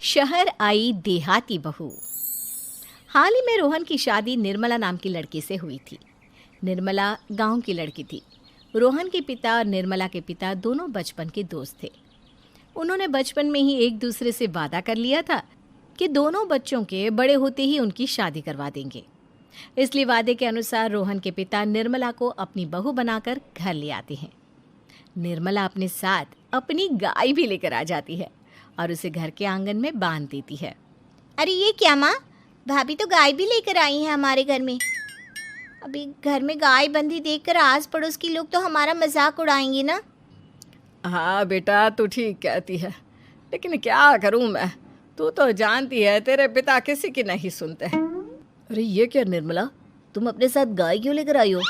शहर आई देहाती बहू। हाल ही में रोहन की शादी निर्मला नाम की लड़की से हुई थी। निर्मला गांव की लड़की थी। रोहन के पिता और निर्मला के पिता दोनों बचपन के दोस्त थे। उन्होंने बचपन में ही एक दूसरे से वादा कर लिया था कि दोनों बच्चों के बड़े होते ही उनकी शादी करवा देंगे। इसलिए वादे के अनुसार रोहन के पिता निर्मला को अपनी बहू बनाकर घर ले आते हैं। निर्मला अपने साथ अपनी गाय भी लेकर आ जाती है और उसे घर के आंगन में बांध देती है। अरे ये क्या माँ, भाभी तो गाय भी लेकर आई हैं हमारे घर में। अभी घर में गाय बंधी देखकर आस पड़ोस के लोग तो हमारा मजाक उड़ाएंगे ना। हाँ बेटा, तू ठीक कहती है, लेकिन क्या करूँ मैं। तू तो जानती है तेरे पिता किसी की नहीं सुनते। अरे ये क्या निर्मला, तुम अपने साथ गाय क्यों लेकर आई हो?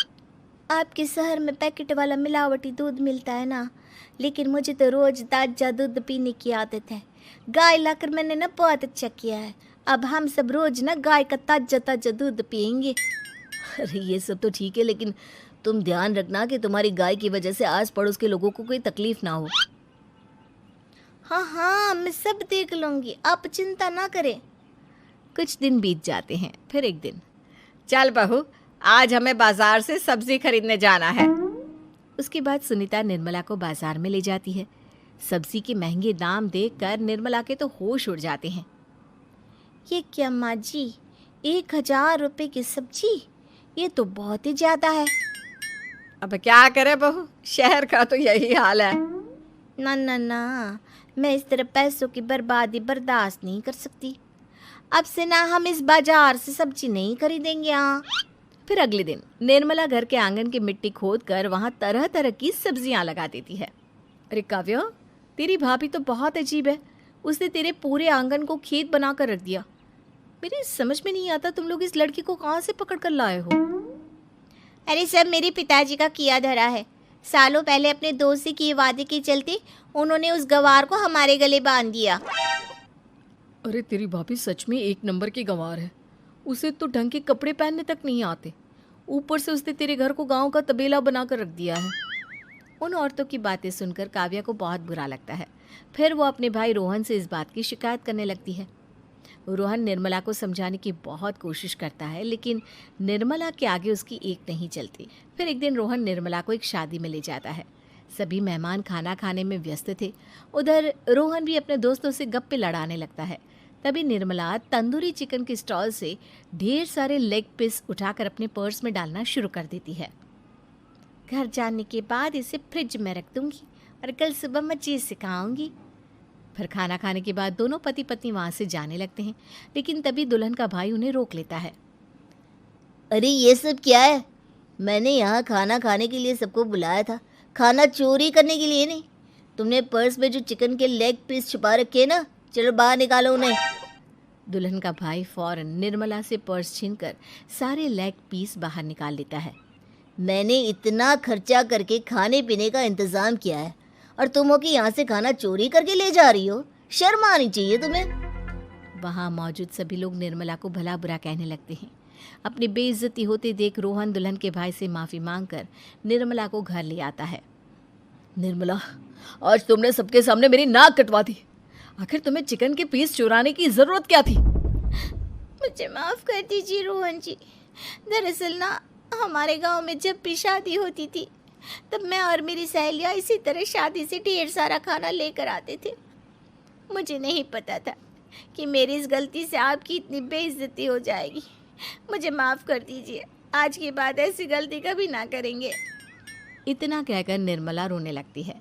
आपके शहर में पैकेट वाला मिलावटी दूध मिलता है ना, लेकिन मुझे तो रोज ताजा दूध पीने की आदत है। गाय लाकर मैंने ना बहुत अच्छा किया है। अब हम सब रोज ना गाय का ताजा ताजा दूध पियेंगे। अरे ये सब तो ठीक है, लेकिन तुम ध्यान रखना कि तुम्हारी गाय की वजह से आस पड़ोस के लोगों को कोई तकलीफ ना हो। हाँ हाँ, मैं सब देख लूँगी, आप चिंता ना करें। कुछ दिन बीत जाते हैं। फिर एक दिन, चल बहू, आज हमें बाजार से सब्जी खरीदने जाना है। उसके बाद सुनीता निर्मला को बाजार में ले जाती है। सब्जी के महंगे दाम देखकर निर्मला के तो होश उड़ जाते हैं। ये क्या माँ जी, 1000 रुपये की सब्जी, ये तो बहुत ही ज़्यादा है। अब क्या करे बहू, शहर का तो यही हाल है। ना ना ना, मैं इस तरह पैसों की बर्बादी बर्दाश्त नहीं कर सकती। अब से ना हम इस बाजार से सब्जी नहीं खरीदेंगे। हाँ। फिर अगले दिन निर्मला घर के आंगन की मिट्टी खोद कर वहाँ तरह तरह की सब्जियाँ लगा देती है। अरे काव्या, तेरी भाभी तो बहुत अजीब है। उसने तेरे पूरे आंगन को खेत बना कर रख दिया। मेरी समझ में नहीं आता तुम लोग इस लड़की को कहाँ से पकड़ कर लाए हो। अरे सब मेरे पिताजी का किया धरा है। सालों पहले अपने दोस्त से किए वादे के चलते उन्होंने उस गवार को हमारे गले बांध दिया। अरे तेरी भाभी सच में एक नंबर की गंवार है। उसे तो ढंग के कपड़े पहनने तक नहीं आते, ऊपर से उसने तेरे घर को गांव का तबेला बनाकर रख दिया है। उन औरतों की बातें सुनकर काव्या को बहुत बुरा लगता है। फिर वो अपने भाई रोहन से इस बात की शिकायत करने लगती है। रोहन निर्मला को समझाने की बहुत कोशिश करता है, लेकिन निर्मला के आगे उसकी एक नहीं चलती। फिर एक दिन रोहन निर्मला को एक शादी में ले जाता है। सभी मेहमान खाना खाने में व्यस्त थे। उधर रोहन भी अपने दोस्तों से गप्पे लड़ाने लगता है। तभी निर्मला तंदूरी चिकन के स्टॉल से ढेर सारे लेग पीस उठाकर अपने पर्स में डालना शुरू कर देती है। घर जाने के बाद इसे फ्रिज में रख दूंगी और कल सुबह मैं चीज़ सिखाऊंगी। फिर खाना खाने के बाद दोनों पति पत्नी वहाँ से जाने लगते हैं, लेकिन तभी दुल्हन का भाई उन्हें रोक लेता है। अरे ये सब क्या है? मैंने यहाँ खाना खाने के लिए सबको बुलाया था, खाना चोरी करने के लिए नहीं। तुमने पर्स में जो चिकन के लेग पीस छुपा रखे ना, चलो बाहर निकालो उन्हें। दुल्हन का भाई फौरन निर्मला से पर्स छीनकर सारे लेग पीस बाहर निकाल लेता है। मैंने इतना खर्चा करके खाने पीने का इंतज़ाम किया है और तुम हो कि यहाँ से खाना चोरी करके ले जा रही हो। शर्म आनी चाहिए तुम्हें। वहाँ मौजूद सभी लोग निर्मला को भला बुरा कहने लगते हैं। अपनी बेइज्जती होते देख रोहन दुल्हन के भाई से माफ़ी मांगकर निर्मला को घर ले आता है। निर्मला, आज तुमने सबके सामने मेरी नाक कटवा दी। आखिर तुम्हें चिकन के पीस चुराने की ज़रूरत क्या थी? मुझे माफ़ कर दीजिए रोहन जी। दरअसल ना, हमारे गांव में जब भी शादी होती थी तब मैं और मेरी सहेलियाँ इसी तरह शादी से ढेर सारा खाना लेकर आते थे। मुझे नहीं पता था कि मेरी इस गलती से आपकी इतनी बेइज्जती हो जाएगी। मुझे माफ़ कर दीजिए। आज के बाद ऐसी गलती कभी ना करेंगे। इतना कहकर निर्मला रोने लगती है।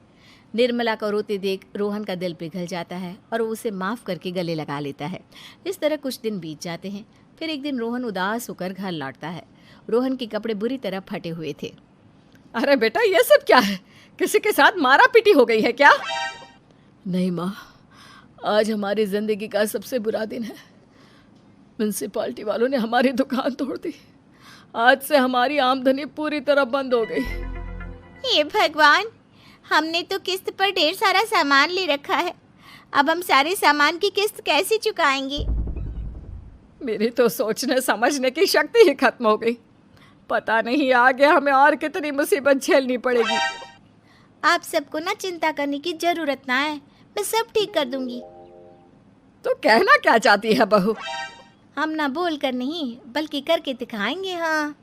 निर्मला को रोते देख रोहन का दिल पिघल जाता है और वो उसे माफ़ करके गले लगा लेता है। इस तरह कुछ दिन बीत जाते हैं। फिर एक दिन रोहन उदास होकर घर लौटता है। रोहन के कपड़े बुरी तरह फटे हुए थे। अरे बेटा, ये सब क्या है? किसी के साथ मारा पीटी हो गई है क्या? नहीं माँ, आज हमारी ज़िंदगी का सबसे बुरा दिन है। म्यूनसिपालिटी वालों ने हमारी दुकान तोड़ दी। आज से हमारी आमदनी पूरी तरह बंद हो गई। हे भगवान, हमने तो किस्त पर ढेर सारा सामान ले रखा है। अब हम सारे सामान की किस्त कैसे चुकाएंगे? मेरी तो सोचने समझने की शक्ति ही खत्म हो गई। पता नहीं आगे हमें और कितनी मुसीबत झेलनी पड़ेगी। आप सबको ना चिंता करने की ज़रूरत ना है, मैं सब ठीक कर दूंगी। तो कहना क्या चाहती है बहू? हम ना बोल कर नहीं बल्कि करके दिखाएंगे। हाँ।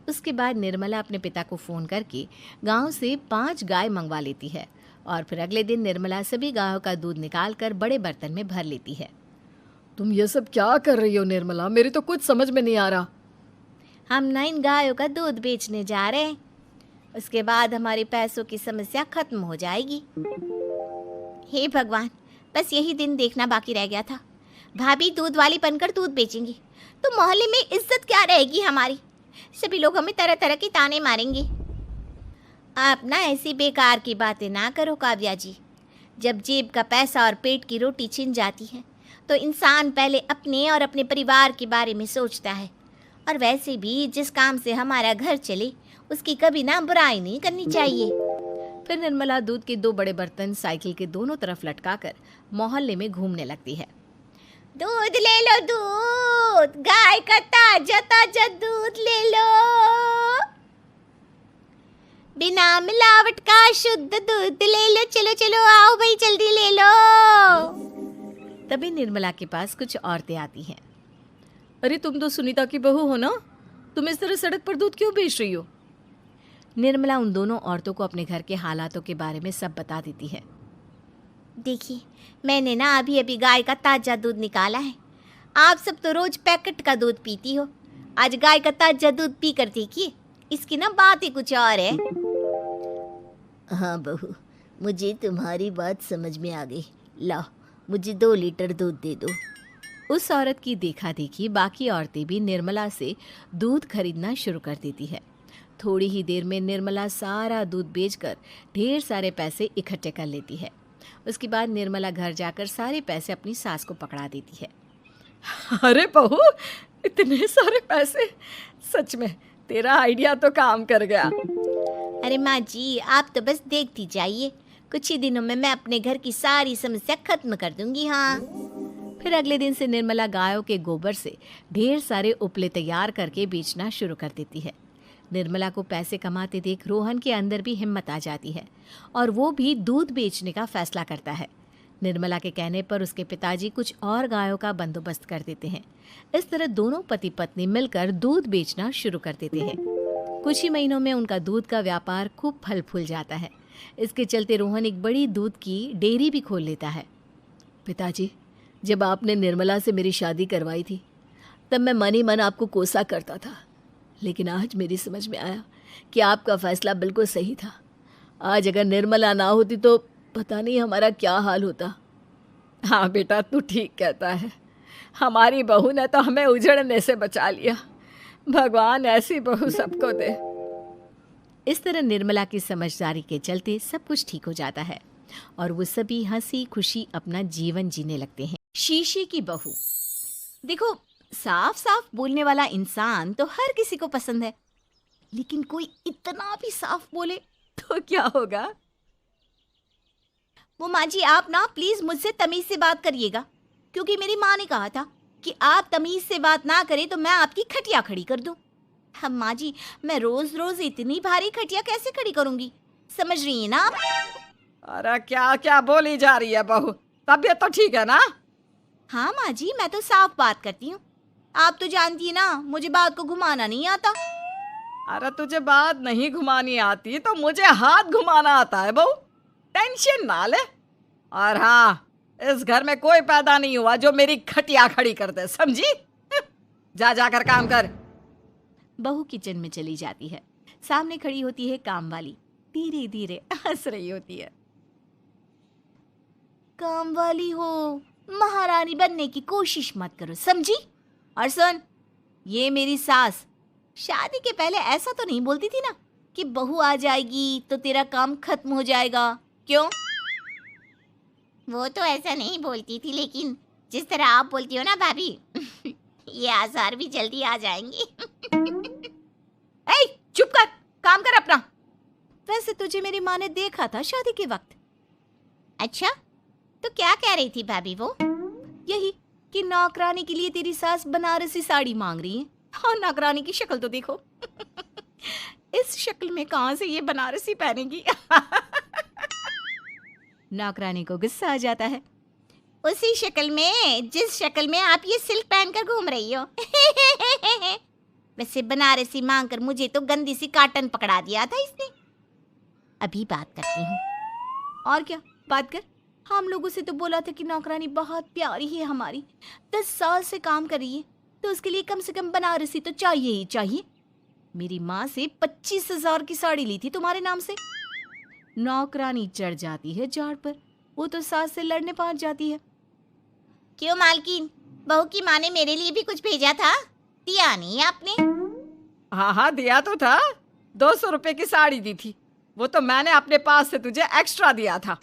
उसके बाद निर्मला अपने पिता को फ़ोन करके गांव से 5 गाय मंगवा लेती है और फिर अगले दिन निर्मला सभी गायों का दूध निकाल कर बड़े बर्तन में भर लेती है। तुम ये सब क्या कर रही हो निर्मला? मेरी तो कुछ समझ में नहीं आ रहा। हम ना इन गायों का दूध बेचने जा रहे हैं, उसके बाद हमारे पैसों की समस्या खत्म हो जाएगी। हे भगवान, बस यही दिन देखना बाकी रह गया था। भाभी दूध वाली बनकर दूध बेचेंगी तो मोहल्ले में इज्जत क्या रहेगी हमारी? सभी लोग हमें तरह तरह के ताने मारेंगे। आप ना ऐसी बेकार की बातें ना करो काव्या जी। जब जेब का पैसा और पेट की रोटी छिन जाती है तो इंसान पहले अपने और अपने परिवार के बारे में सोचता है। और वैसे भी जिस काम से हमारा घर चले उसकी कभी ना बुराई नहीं करनी चाहिए। फिर निर्मला दूध के 2 बड़े बर्तन साइकिल के दोनों तरफ लटकाकर मोहल्ले में घूमने लगती है। दूध ले लो, दूध, गाय का ताजा ताजा दूध ले लो, बिना मिलावट का शुद्ध दूध ले लो। चलो चलो आओ भाई, जल्दी ले लो। तभी निर्मला के पास कुछ औरतें आती हैं। अरे तुम तो सुनीता की बहू हो ना? तुम इस तरह सड़क पर दूध क्यों बेच रही हो? निर्मला उन दोनों औरतों को अपने घर के हालातों के बारे में सब बता देती है। देखिए, मैंने ना अभी अभी गाय का ताजा दूध निकाला है। आप सब तो रोज पैकेट का दूध पीती हो, आज गाय का ताजा दूध पी कर देखिए, इसकी ना बात ही कुछ और है। हाँ बहू, मुझे तुम्हारी बात समझ में आ गई। लाओ, मुझे 2 लीटर दूध दे दो। उस औरत की देखा देखी बाकी औरतें भी निर्मला से दूध खरीदना शुरू कर देती है। थोड़ी ही देर में निर्मला सारा दूध बेचकर ढेर सारे पैसे इकट्ठे कर लेती है। उसके बाद निर्मला घर जाकर सारे पैसे अपनी सास को पकड़ा देती है। अरे बहू, इतने सारे पैसे! सच में तेरा आइडिया तो काम कर गया। अरे माँ जी, आप तो बस देखती जाइए, कुछ ही दिनों में मैं अपने घर की सारी समस्या खत्म कर दूंगी। हाँ। फिर अगले दिन से निर्मला गायों के गोबर से ढेर सारे उपले तैयार करके बेचना शुरू कर देती है। निर्मला को पैसे कमाते देख रोहन के अंदर भी हिम्मत आ जाती है और वो भी दूध बेचने का फैसला करता है। निर्मला के कहने पर उसके पिताजी कुछ और गायों का बंदोबस्त कर देते हैं। इस तरह दोनों पति पत्नी मिलकर दूध बेचना शुरू कर देते हैं। कुछ ही महीनों में उनका दूध का व्यापार खूब फल फूल जाता है। इसके चलते रोहन एक बड़ी दूध की डेयरी भी खोल लेता है। पिताजी, जब आपने निर्मला से मेरी शादी करवाई थी तब मैं मन ही मन आपको कोसा करता था, लेकिन आज मेरी समझ में आया कि आपका फैसला बिल्कुल सही था। आज अगर निर्मला ना होती तो पता नहीं हमारा क्या हाल होता। हाँ बेटा, तू ठीक कहता है। हमारी बहू ने तो हमें उजड़ने से बचा लिया। भगवान ऐसी बहू सबको दे। इस तरह निर्मला की समझदारी के चलते सब कुछ ठीक हो जाता है और वो सभी हंसी खुशी अपना जीवन जीने लगते हैं। शीशे की बहू। देखो, साफ साफ बोलने वाला इंसान तो हर किसी को पसंद है, लेकिन कोई इतना भी साफ बोले तो क्या होगा? वो माँ जी, आप ना प्लीज मुझसे तमीज से बात करिएगा, क्योंकि मेरी माँ ने कहा था कि आप तमीज से बात ना करें तो मैं आपकी खटिया खड़ी कर दूं। हम माँ जी, मैं रोज रोज इतनी भारी खटिया कैसे खड़ी करूंगी, समझ रही हैं ना आप? अरे क्या क्या बोली जा रही है बहू? तबीयत तो ठीक है ना? हाँ माँ जी, मैं तो साफ बात करती हूँ। आप तो जानती है ना, मुझे बात को घुमाना नहीं आता। अरे तुझे बात नहीं घुमानी आती तो मुझे हाथ घुमाना आता है बहू। टेंशन ना ले। और हाँ, इस घर में कोई पैदा नहीं हुआ जो मेरी खटिया खड़ी कर दे, समझी? जा जाकर काम कर। बहू किचन में चली जाती है। सामने खड़ी होती है काम वाली, धीरे धीरे हंस रही होती है। काम वाली हो, महारानी बनने की कोशिश मत करो, समझी? और सुन, ये मेरी सास शादी के पहले ऐसा तो नहीं बोलती थी ना कि बहू आ जाएगी तो तेरा काम खत्म हो जाएगा, क्यों? वो तो ऐसा नहीं बोलती थी, लेकिन जिस तरह आप बोलती हो ना भाभी, ये आसार भी जल्दी आ जाएंगे। ए, चुप कर, काम कर अपना। वैसे तुझे मेरी माँ ने देखा था शादी के वक्त। अच्छा, तो क्या कह रही थी भाभी वो? यही कि नौकरानी के लिए तेरी सास बनारसी साड़ी मांग रही है। हाँ, नौकरानी की शक्ल तो देखो। इस शक्ल में कहाँ से ये बनारसी पहनेगी? नौकरानी को गुस्सा आ जाता है। उसी शक्ल में जिस शक्ल में आप ये सिल्क पहनकर घूम रही हो। वैसे बनारसी मांगकर मुझे तो गंदी सी काटन पकड़ा दिया था इसने। अभी बात करती हूँ। और क्या बात कर? हम लोगों से तो बोला था कि नौकरानी बहुत प्यारी है हमारी, 10 साल से काम कर रही है, तो उसके लिए कम से कम बनारसी तो चाहिए ही चाहिए। मेरी माँ से 25,000 की साड़ी ली थी तुम्हारे नाम से। नौकरानी चढ़ जाती है झाड़ पर, वो तो सास से लड़ने पहुंच जाती है। क्यों मालकिन, बहू की माँ ने मेरे लिए भी कुछ भेजा था, दिया नहीं आपने? हाँ हाँ दिया तो था, 200 रुपए की साड़ी दी थी, वो तो मैंने अपने पास से तुझे एक्स्ट्रा दिया था।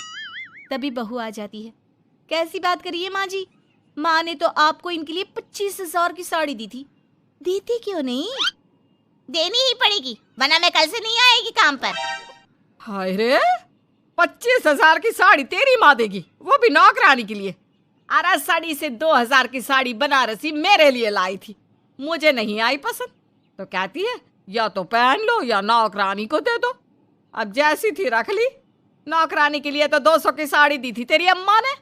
तभी बहू आ जाती है। कैसी बात करिए माँ जी, माँ ने तो आपको इनके लिए 25,000 की साड़ी दी थी, देती क्यों नहीं? देनी ही पड़ेगी, वरना मैं कल से नहीं आएगी काम पर। हाय रे, 25,000 की साड़ी तेरी माँ देगी, वो भी नौकरानी के लिए? अरे साड़ी से 2,000 की साड़ी बनारसी मेरे लिए लाई थी, मुझे नहीं आई पसंद, तो कहती है या तो पहन लो या नौकरानी को दे दो। अब जैसी थी रख ली। नौकरानी के लिए तो 200 की साड़ी दी थी तेरी अम्मा ने,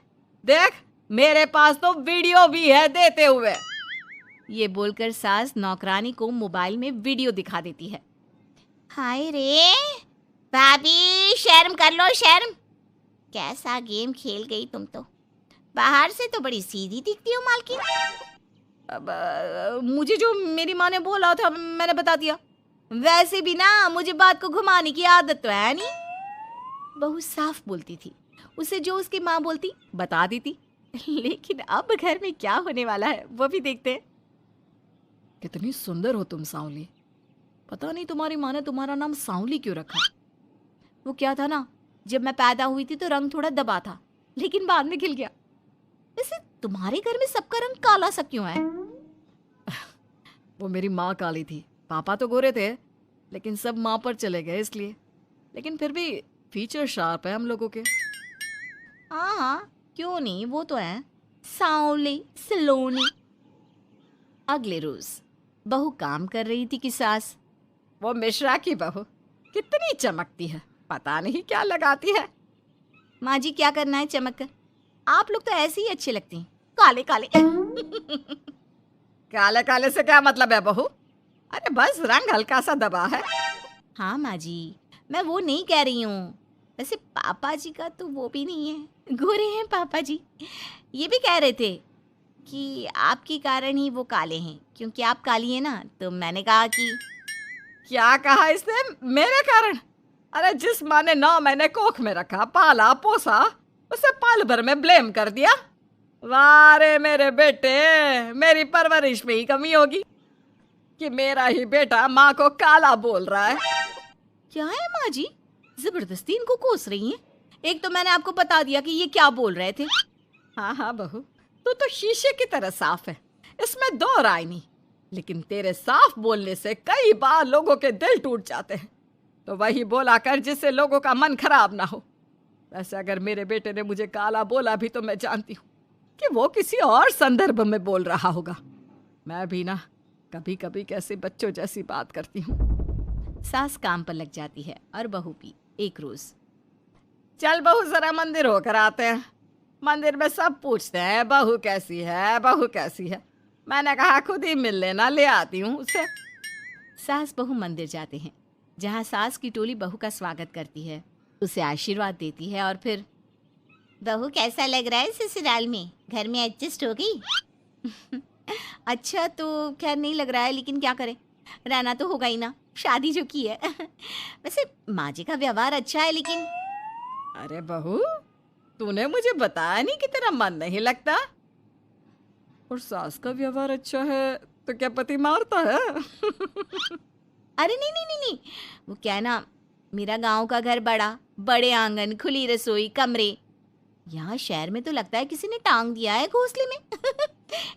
देख मेरे पास तो वीडियो भी है देते हुए। ये बोलकर सास नौकरानी को मोबाइल में वीडियो दिखा देती है। हाय रे भाभी, शर्म कर लो शर्म। कैसा गेम खेल गई तुम तो, बाहर से तो बड़ी सीधी दिखती हो मालकिन। अब मुझे जो मेरी माँ ने बोला था मैंने बता दिया। वैसे भी ना मुझे बात को घुमाने की आदत तो है नहीं। बहू साफ बोलती थी, उसे जो उसकी माँ बोलती बता देती। लेकिन अब घर में क्या होने वाला है वो भी देखते हैं। कितनी सुंदर हो तुम सांवली, पता नहीं तुम्हारी माँ ने तुम्हारा नाम सांवली क्यों रखा। वो क्या था ना, जब मैं पैदा हुई थी तो रंग थोड़ा दबा था, लेकिन बाद में खिल गया। वैसे तुम्हारे घर में सबका रंग काला सा क्यों है? वो मेरी माँ काली थी, पापा तो गोरे थे, लेकिन सब माँ पर चले गए इसलिए। लेकिन फिर भी फीचर शार्प है हम लोगों के। हाँ हाँ क्यों नहीं, वो तो है सांवले सलोनी। अगले रोज बहू काम कर रही थी कि सास, वो मिश्रा की बहू कितनी चमकती है, पता नहीं क्या लगाती है। माँ जी क्या करना है चमक कर, आप लोग तो ऐसे ही अच्छे लगते हैं, काले काले। काले काले से क्या मतलब है बहू? अरे बस रंग हल्का सा दबा है। हाँ माँ जी, मैं वो नहीं कह रही हूँ। वैसे पापा जी का तो वो भी नहीं है, गोरे हैं पापा जी। ये भी कह रहे थे कि आपके कारण ही वो काले हैं, क्योंकि आप काली हैं ना, तो मैंने कहा कि। क्या कहा इसने मेरे कारण? अरे जिस माँ ने 9 महीने कोख में रखा, पाला पोसा, उसे पल भर में ब्लेम कर दिया। वाह रे मेरे बेटे, मेरी परवरिश में ही कमी होगी कि मेरा ही बेटा माँ को काला बोल रहा है। क्या है माँ जी, जबरदस्ती इनको कोस रही हैं? एक तो मैंने आपको बता दिया कि ये क्या बोल रहे थे। हाँ हाँ बहू, तू तो शीशे की तरह साफ है, इसमें दो राय नहीं। लेकिन तेरे साफ बोलने से कई बार लोगों के दिल टूट जाते हैं, तो वही बोला कर जिससे लोगों का मन खराब ना हो। वैसे अगर मेरे बेटे ने मुझे काला बोला भी तो मैं जानती हूँ कि वो किसी और संदर्भ में बोल रहा होगा। मैं भी ना कभी कभी कैसे बच्चों जैसी बात करती हूँ। सास काम पर लग जाती है और बहू भी। एक रोज, चल बहू जरा मंदिर होकर आते हैं। मंदिर में सब पूछते हैं बहू कैसी है, बहू कैसी है। मैंने कहा खुद ही मिल लेना, ले आती हूँ उसे। सास बहू मंदिर जाते हैं, जहाँ सास की टोली बहू का स्वागत करती है, उसे आशीर्वाद देती है और फिर, बहू कैसा लग रहा है ससुराल में, घर में एडजस्ट हो गई? अच्छा तो खैर नहीं लग रहा है, लेकिन क्या करें, रहना तो होगा ही ना, शादी जो की है। वैसे माँ जी का व्यवहार अच्छा है, लेकिन। अरे बहू, तूने मुझे बताया नहीं कि तेरा मन नहीं लगता। और सास का व्यवहार अच्छा है तो क्या पति मारता है? अरे नहीं नहीं नहीं नहीं, वो क्या है ना, मेरा गांव का घर बड़ा, बड़े आंगन, खुली रसोई, कमरे। यहाँ शहर में तो लगता है किसी ने टांग दिया है घोंसले में।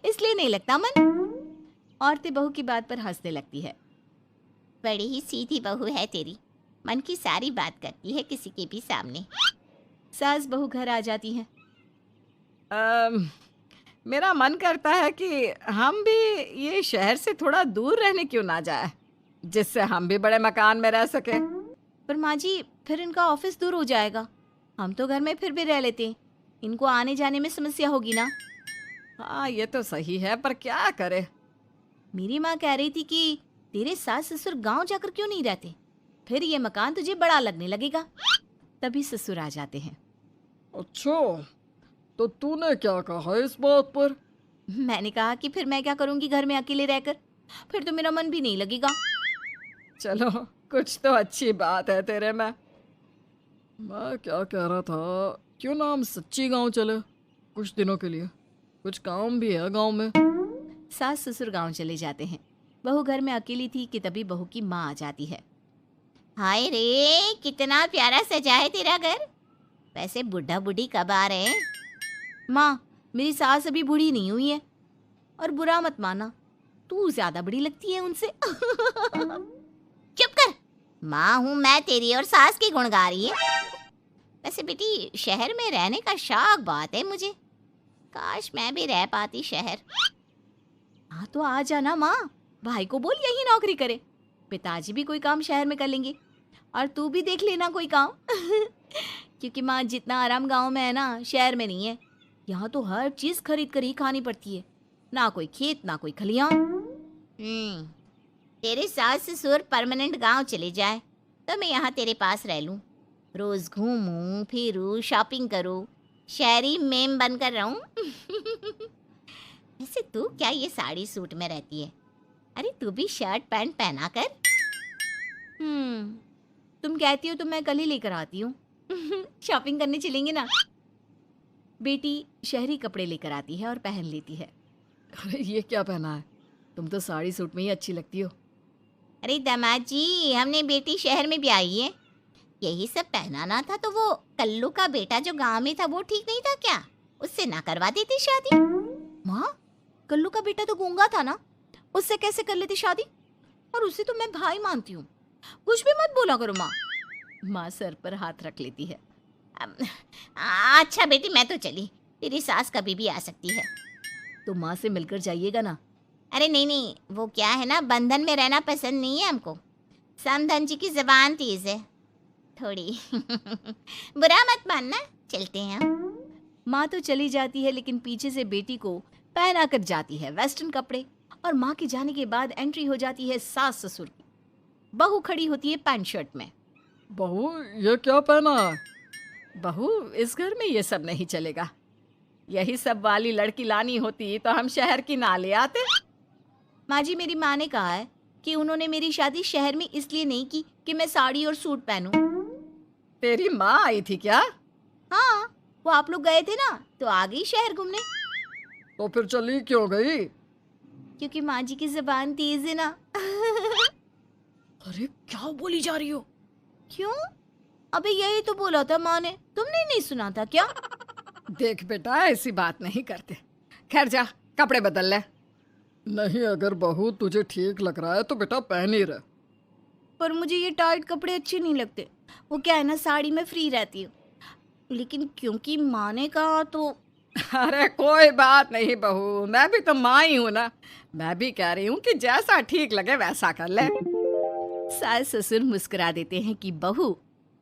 इसलिए नहीं लगता मन। औरतें बहू की बात पर हंसने लगती है। बड़ी ही सीधी बहू है तेरी, मन की सारी बात करती है किसी के भी सामने। सास बहू घर आ जाती हैं। मेरा मन करता है कि हम भी ये शहर से थोड़ा दूर रहने क्यों ना जाए, जिससे हम भी बड़े मकान में रह सके। पर माँ जी फिर इनका ऑफिस दूर हो जाएगा, हम तो घर में फिर भी रह लेते हैं। इनको आने जाने में समस्या होगी ना। हाँ ये तो सही है, पर क्या करे। मेरी माँ कह रही थी कि तेरे सास ससुर गांव जाकर क्यों नहीं रहते, फिर ये मकान तुझे बड़ा लगने लगेगा। तभी ससुर आ जाते हैं। अच्छा, तो तूने क्या कहा इस बात पर? मैंने कहा कि फिर मैं क्या करूंगी घर में अकेले रहकर, फिर तो मेरा मन भी नहीं लगेगा। चलो, कुछ तो अच्छी बात है तेरे में। मैं क्या कह रहा था, क्यों ना हम सच्ची गांव चले कुछ दिनों के लिए, कुछ काम भी है गांव में। सास ससुर गांव चले जाते हैं। बहू घर में अकेली थी कि तभी बहू की माँ आ जाती है। हाय रे, कितना प्यारा सजा है तेरा घर। वैसे बुढ़ा बुढ़ी कब आ रहे हैं? माँ, मेरी सास अभी बूढ़ी नहीं हुई है, और बुरा मत माना, तू ज्यादा बड़ी लगती है उनसे। चुप कर, माँ हूँ मैं तेरी और सास की गुण गा रही है। वैसे बेटी, शहर में रहने का शौक बहुत है मुझे, काश मैं भी रह पाती शहर। हाँ तो आ जाना माँ, भाई को बोल यही नौकरी करे, पिताजी भी कोई काम शहर में कर लेंगे, और तू भी देख लेना कोई काम। क्योंकि माँ, जितना आराम गांव में है ना, शहर में नहीं है। यहाँ तो हर चीज खरीद कर ही खानी पड़ती है, ना कोई खेत ना कोई खलियान। तेरे सास ससुर परमानेंट गांव चले जाए तो मैं यहाँ तेरे पास रह लूँ, रोज घूमूं फिरूं शॉपिंग करूं, शहरी मेम बनकर रहूं। वैसे तू क्या ये साड़ी सूट में रहती है? अरे तू भी शर्ट पैंट पहना कर। तुम कहती हो तो मैं कल ही लेकर आती हूँ। शॉपिंग करने चलेंगे ना। बेटी शहरी कपड़े लेकर आती है और पहन लेती है। अरे ये क्या पहना है, तुम तो साड़ी सूट में ही अच्छी लगती हो। अरे दामाद जी, हमने बेटी शहर में भी आई है, यही सब पहनाना था तो वो कल्लू का बेटा जो गांव में था वो ठीक नहीं था क्या? उससे ना करवा देती शादी। माँ, कल्लू का बेटा तो गूंगा था ना, उससे कैसे कर लेती शादी? और उसे तो मैं भाई मानती हूँ, कुछ भी मत बोला करो माँ। माँ सर पर हाथ रख लेती है। अच्छा बेटी, मैं तो चली, तेरी सास कभी भी आ सकती है। तो माँ से मिलकर जाइएगा ना। अरे नहीं नहीं, वो क्या है ना, बंधन में रहना पसंद नहीं है हमको। समधन जी की जबान तेज है थोड़ी। बुरा मत मानना, चलते हैं। माँ तो चली जाती है, लेकिन पीछे से बेटी को पहना कर जाती है वेस्टर्न कपड़े, और माँ के जाने के बाद एंट्री हो जाती है सास ससुर की। बहू खड़ी होती है पैंट शर्ट में। बहू, ये क्या पहना है? बहू, इस घर में ये सब नहीं चलेगा, यही सब वाली लड़की लानी होती तो हम शहर की ना ले आते। माँ जी, मेरी माँ ने कहा है कि उन्होंने मेरी शादी शहर में इसलिए नहीं की कि मैं साड़ी और सूट पहनूं। तेरी माँ आई थी क्या? हाँ, वो आप लोग गए थे ना तो आ गई शहर घूमने। तो फिर चली क्यों गई? क्योंकि माँ जी की जबान तेज है ना। अरे क्या बोली जा रही हो? क्यों? अबे यही तो बोला था माँ ने, तुमने नहीं सुना था क्या? देख बेटा, ऐसी बात नहीं करते। खैर जा, कपड़े बदल ले। नहीं, अगर बहू तुझे ठीक लग रहा है तो बेटा पहन ही रहे। पर मुझे ये टाइट कपड़े अच्छे नहीं लगते, वो क्या है ना, साड़ी में फ्री रहती हूँ, लेकिन क्योंकि माँ ने कहा तो। अरे कोई बात नहीं बहू, मैं भी तो माँ ही हूँ ना, मैं भी कह रही हूँ कि जैसा ठीक लगे वैसा कर ले। सास ससुर मुस्कुरा देते हैं कि बहू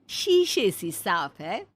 शीशे सी साफ है।